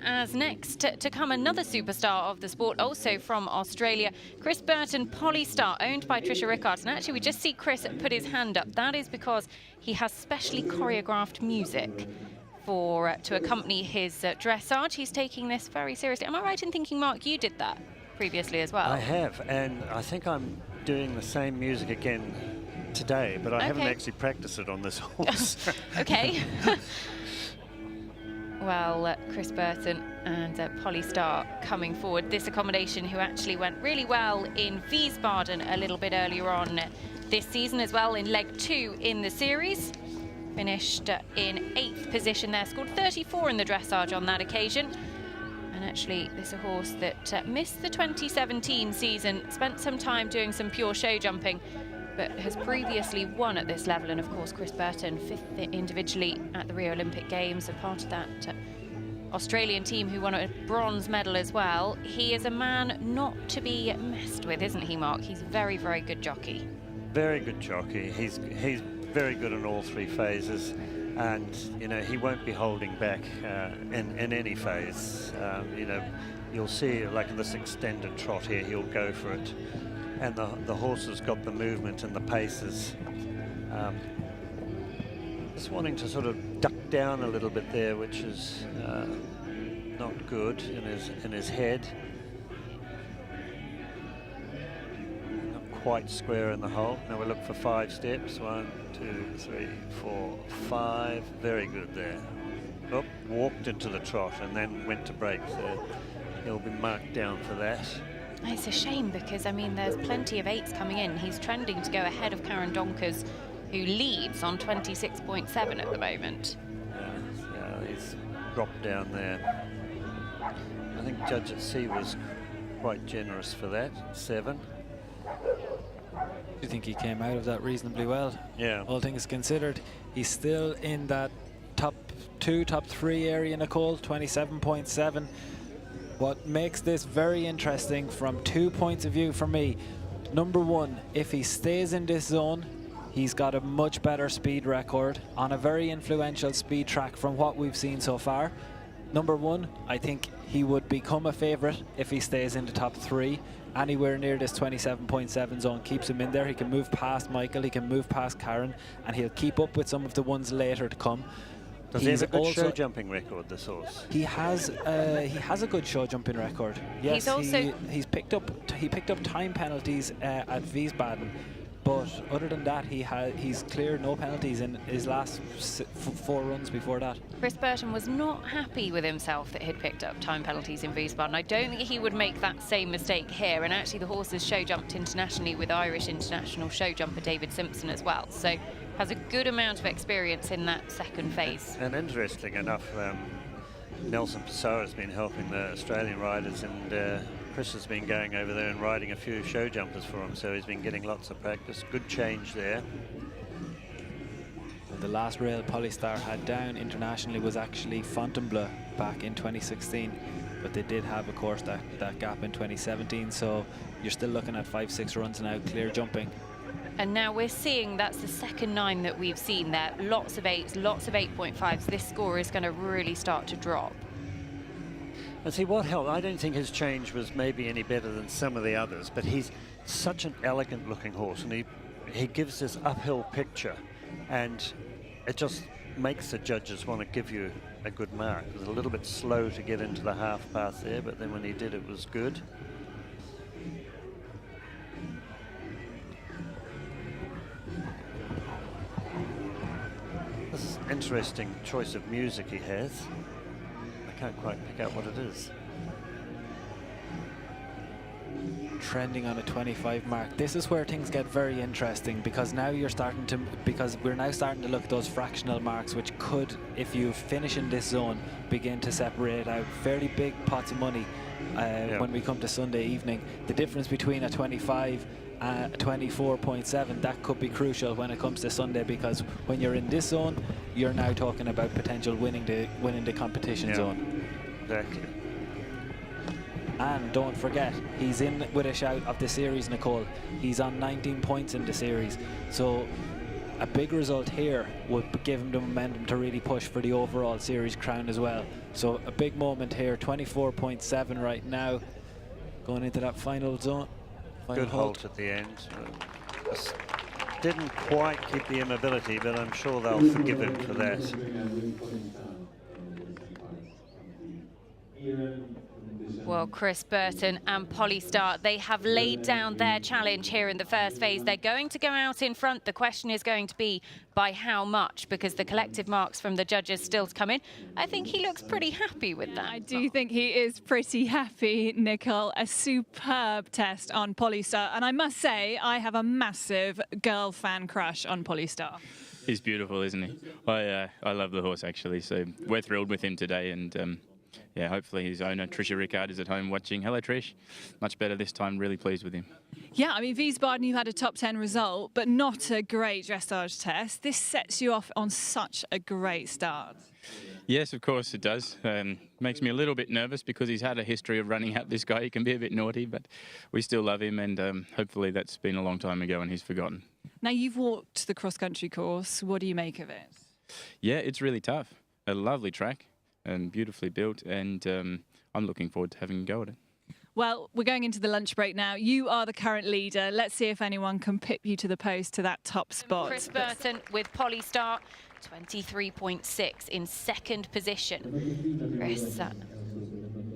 as next to come another superstar of the sport, also from Australia, Chris Burton, Polystar, owned by Trisha Rickard. And actually, we just see Chris put his hand up. That is because he has specially choreographed music to accompany his dressage. He's taking this very seriously. Am I right in thinking, Mark, you did that previously as well? I have, and I think I'm doing the same music again today, but I haven't actually practiced it on this horse. Okay. Well, Chris Burton and Polystar coming forward. This accommodation who actually went really well in Wiesbaden a little bit earlier on this season as well in leg 2 in the series. Finished in 8th position there, scored 34 in the dressage on that occasion. And actually, this is a horse that missed the 2017 season, spent some time doing some pure show jumping, but has previously won at this level. And of course, Chris Burton, 5th individually at the Rio Olympic Games, a part of that Australian team who won a bronze medal as well. He is a man not to be messed with, isn't he, Mark? He's a very, very good jockey. Very good jockey. He's very good in all 3 phases, and you know, he won't be holding back in any phase. You know, you'll see like this extended trot here, he'll go for it. And the horse has got the movement and the paces. Just wanting to sort of duck down a little bit there, which is not good in his head. Not quite square in the hole. Now we look for 5 steps. 1, 2, 3, 4, 5. Very good there. Oh, walked into the trot and then went to break. So he'll be marked down for that. It's a shame because, I mean, there's plenty of 8s coming in. He's trending to go ahead of Karen Donkers, who leads on 26.7 at the moment. Yeah, he's dropped down there. I think Judge at Sea was quite generous for that, 7. I think he came out of that reasonably well. Yeah. All things considered, he's still in that top 2, top 3 area, Nicole, 27.7. What makes this very interesting from 2 points of view for me, number 1, if he stays in this zone, he's got a much better speed record on a very influential speed track from what we've seen so far. Number 1, I think he would become a favourite if he stays in the top 3. Anywhere near this 27.7 zone keeps him in there. He can move past Michael, he can move past Karen, and he'll keep up with some of the ones later to come. Does he have a good show jumping record, this horse? He has a good show jumping record. Yes, he picked up time penalties at Wiesbaden, but other than that, he's cleared no penalties in his last 4 runs before that. Chris Burton was not happy with himself that he'd picked up time penalties in Wiesbaden. I don't think he would make that same mistake here. And actually, the horse has show jumped internationally with Irish international show jumper David Simpson as well. So has a good amount of experience in that second phase. And interesting enough, Nelson Pessoa has been helping the Australian riders, and Chris has been going over there and riding a few show jumpers for him, so he's been getting lots of practice. Good change there. The last rail Polystar had down internationally was actually Fontainebleau back in 2016, but they did have, of course, that gap in 2017, so you're still looking at 5-6 runs now, clear jumping. And now we're seeing that's the second 9 that we've seen there. Lots of 8s, lots of 8.5s. This score is going to really start to drop. And see what helped, I don't think his change was maybe any better than some of the others, but he's such an elegant looking horse, and he gives this uphill picture, and it just makes the judges want to give you a good mark. It was a little bit slow to get into the half path there, but then when he did, it was good. This is an interesting choice of music he has. I can't quite pick out what it is. Trending on a 25 mark. This is where things get very interesting, because now we're now starting to look at those fractional marks, which could, if you finish in this zone, begin to separate out fairly big pots of money when we come to Sunday evening. The difference between a 25 and a 24.7, that could be crucial when it comes to Sunday, because when you're in this zone, you're now talking about potential winning the competition zone. Exactly. And don't forget, he's in with a shout of the series, Nicole. He's on 19 points in the series. So a big result here would give him the momentum to really push for the overall series crown as well. So a big moment here, 24.7 right now, going into that final zone. Good halt at the end. Didn't quite keep the immobility, but I'm sure they'll forgive him for that. Well, Chris Burton and Polystar, they have laid down their challenge here in the first phase. They're going to go out in front. The question is going to be by how much, because the collective marks from the judges still to come in. I think he looks pretty happy with that. I do think he is pretty happy, Nicole. A superb test on Polystar. And I must say, I have a massive girl fan crush on Polystar. He's beautiful, isn't he? I love the horse, actually. So we're thrilled with him today. And yeah, hopefully his owner, Tricia Rickard, is at home watching. Hello, Trish. Much better this time. Really pleased with him. Yeah, I mean, Wiesbaden, you had a top 10 result, but not a great dressage test. This sets you off on such a great start. Yes, of course it does. Makes me a little bit nervous because he's had a history of running out this guy. He can be a bit naughty, but we still love him, and hopefully that's been a long time ago and he's forgotten. Now, you've walked the cross-country course. What do you make of it? Yeah, it's really tough. A lovely track and beautifully built, and I'm looking forward to having a go at it. Well, we're going into the lunch break now. You are the current leader. Let's see if anyone can pip you to the post to that top spot. Chris Burton with Polystar, 23.6 in second position. Chris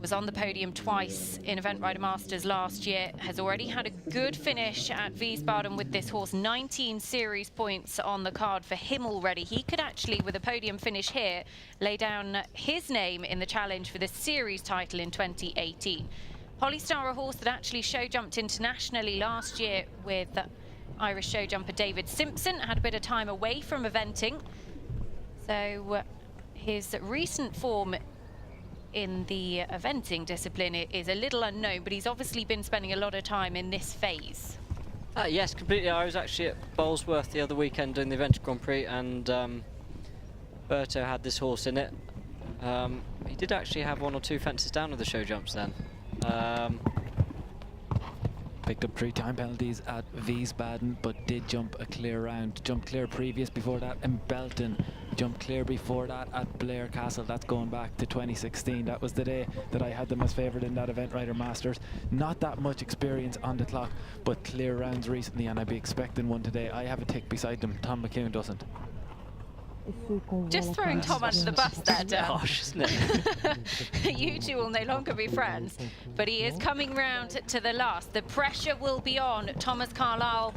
was on the podium twice in Event Rider Masters last year, has already had a good finish at Wiesbaden with this horse. 19 series points on the card for him already. He could actually, with a podium finish here, lay down his name in the challenge for the series title in 2018. Polystar, a horse that actually show jumped internationally last year with Irish show jumper David Simpson, had a bit of time away from eventing. So his recent form in the eventing discipline is a little unknown, but he's obviously been spending a lot of time in this phase. Yes, completely. I was actually at Bowlsworth the other weekend doing the Event Grand Prix, and Berto had this horse in it. He did actually have one or two fences down with the show jumps then. Picked up 3 time penalties at Wiesbaden, but did jump a clear round. Jumped clear previous before that in Belgium. Jumped clear before that at Blair Castle. That's going back to 2016. That was the day that I had them as favourite in that Event Rider Masters. Not that much experience on the clock, but clear rounds recently, and I'd be expecting one today. I have a tick beside them. Tom McCune doesn't. Just throwing Tom under the bus there, Dan. Gosh, isn't it? You two will no longer be friends, but he is coming round to the last. The pressure will be on Thomas Carlyle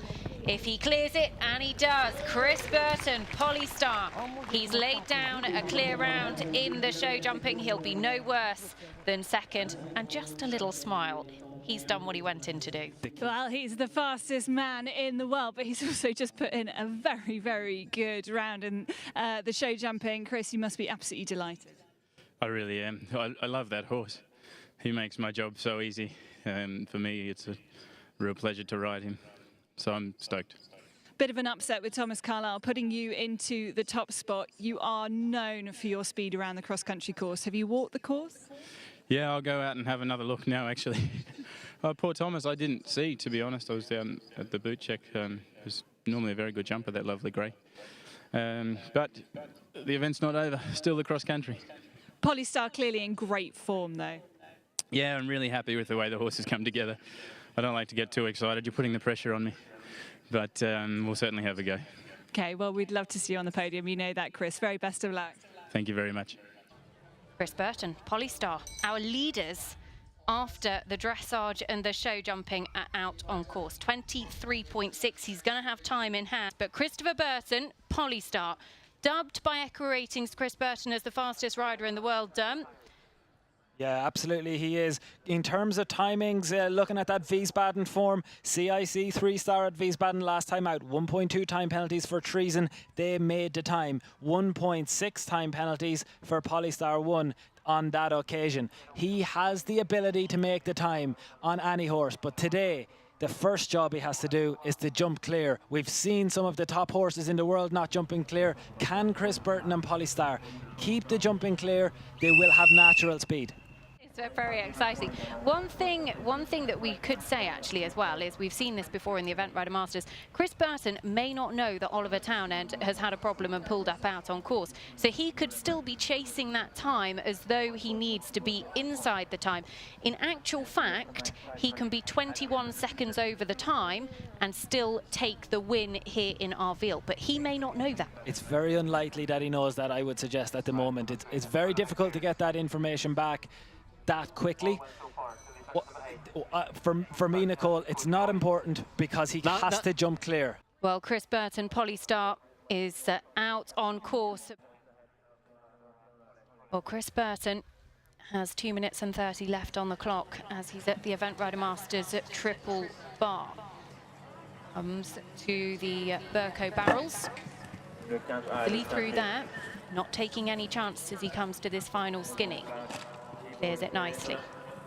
if he clears it, and he does. Chris Burton, Polystar. He's laid down a clear round in the show jumping. He'll be no worse than second, and just a little smile. He's done what he went in to do. Well, he's the fastest man in the world, but he's also just put in a very, very good round in the show jumping. Chris, you must be absolutely delighted. I really am. I love that horse. He makes my job so easy. For me, it's a real pleasure to ride him. So I'm stoked. Bit of an upset with Thomas Carlyle putting you into the top spot. You are known for your speed around the cross-country course. Have you walked the course? Yeah, I'll go out and have another look now, actually. Poor Thomas, I didn't see, to be honest. I was down at the boot check. He's normally a very good jumper, that lovely grey. But the event's not over. Still the cross-country. Polystar clearly in great form, though. Yeah, I'm really happy with the way the horses come together. I don't like to get too excited. You're putting the pressure on me. But we'll certainly have a go. OK, well, we'd love to see you on the podium. You know that, Chris. Very best of luck. Thank you very much. Chris Burton, Polystar, our leaders after the dressage and the show jumping are out on course. 23.6, he's going to have time in hand. But Christopher Burton, Polystar, dubbed by Echo Ratings Chris Burton as the fastest rider in the world. Yeah, absolutely he is. In terms of timings, looking at that Wiesbaden form, CIC 3-star at Wiesbaden last time out. 1.2 time penalties for treason. They made the time. 1.6 time penalties for Polystar 1 on that occasion. He has the ability to make the time on any horse, but today, the first job he has to do is to jump clear. We've seen some of the top horses in the world not jumping clear. Can Chris Burton and Polystar keep the jumping clear? They will have natural speed. It's very exciting. One thing that we could say actually as well is we've seen this before in the Event Rider Masters. Chris Burton may not know that Oliver Townend has had a problem and pulled up out on course. So he could still be chasing that time as though he needs to be inside the time. In actual fact, he can be 21 seconds over the time and still take the win here in Arville. But he may not know that. It's very unlikely that he knows that, I would suggest, at the moment. It's very difficult to get that information back that quickly. For me, Nicole, it's not important because he has to jump clear. Well, Chris Burton, Polystar, is out on course. Well, Chris Burton has 2 minutes and 30 left on the clock as he's at the Event Rider Masters at triple bar. Comes to the Burko barrels. Fully through there, not taking any chances as he comes to this final skinny. Clears it nicely.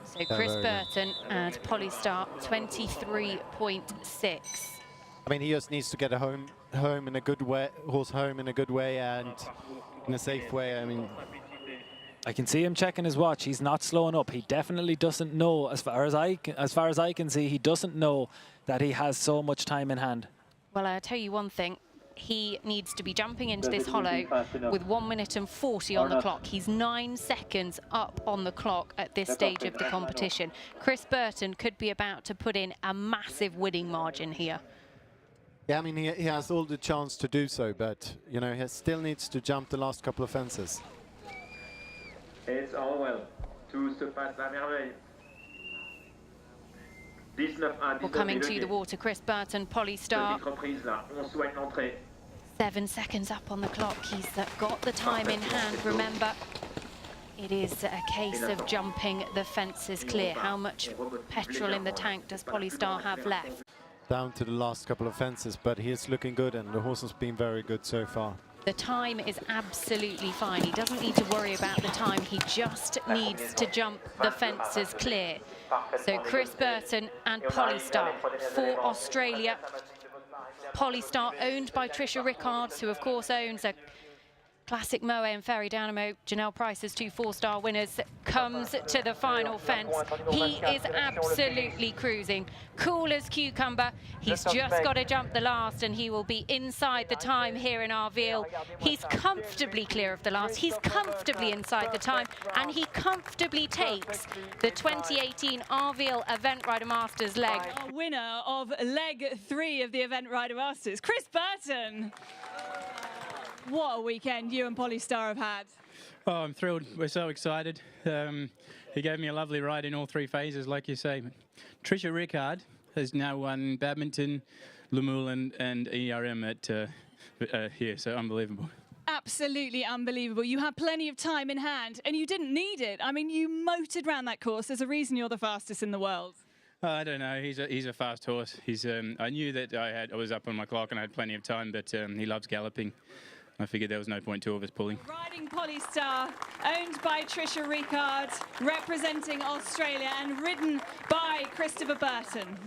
So Chris Burton and Polystar 23.6. I mean, he just needs to get a home in a good way, horse home in a good way and in a safe way. I mean, I can see him checking his watch. He's not slowing up. He definitely doesn't know, as far as I can see, he doesn't know that he has so much time in hand. Well, I'll tell you one thing. He needs to be jumping into this hollow with 1 minute and 40 on the clock. He's 9 seconds up on the clock at this stage of the competition. Chris Burton could be about to put in a massive winning margin here. yeah, I mean, he has all the chance to do so, but, you know, he still needs to jump the last couple of fences. It's Arville. Tout se passe à merveille. 19-1, Well, coming to the water, Chris Burton, Polystar. 7 seconds up on the clock. He's got the time in hand. Remember, it is a case of jumping the fences clear. How much petrol in the tank does Polystar have left? Down to the last couple of fences, but he is looking good and the horse has been very good so far. The time is absolutely fine. He doesn't need to worry about the time. He just needs to jump the fences clear. So Chris Burton and Polystar for Australia. Polystar owned by Trisha Rickards, who of course owns a classic Moe and Ferry Dynamo. Janelle Price's 2 4-star winners, comes to the final fence. He is absolutely cruising, cool as cucumber. He's just got to jump the last and he will be inside the time here in Arville. He's comfortably clear of the last. He's comfortably inside the time and he comfortably takes the 2018 Arville Event Rider Masters leg. Our winner of leg 3 of the Event Rider Masters, Chris Burton. What a weekend you and Polystar have had. Oh, I'm thrilled. We're so excited. He gave me a lovely ride in all 3 phases, like you say. Trisha Rickard has now won badminton, Le Moulin and ERM at here, so unbelievable. Absolutely unbelievable. You had plenty of time in hand and you didn't need it. I mean, you motored around that course. There's a reason you're the fastest in the world. I don't know. He's a fast horse. I knew that I was up on my clock and I had plenty of time, but he loves galloping. I figured there was no point to of us pulling. Riding Polystar, owned by Trisha Rickard, representing Australia and ridden by Christopher Burton.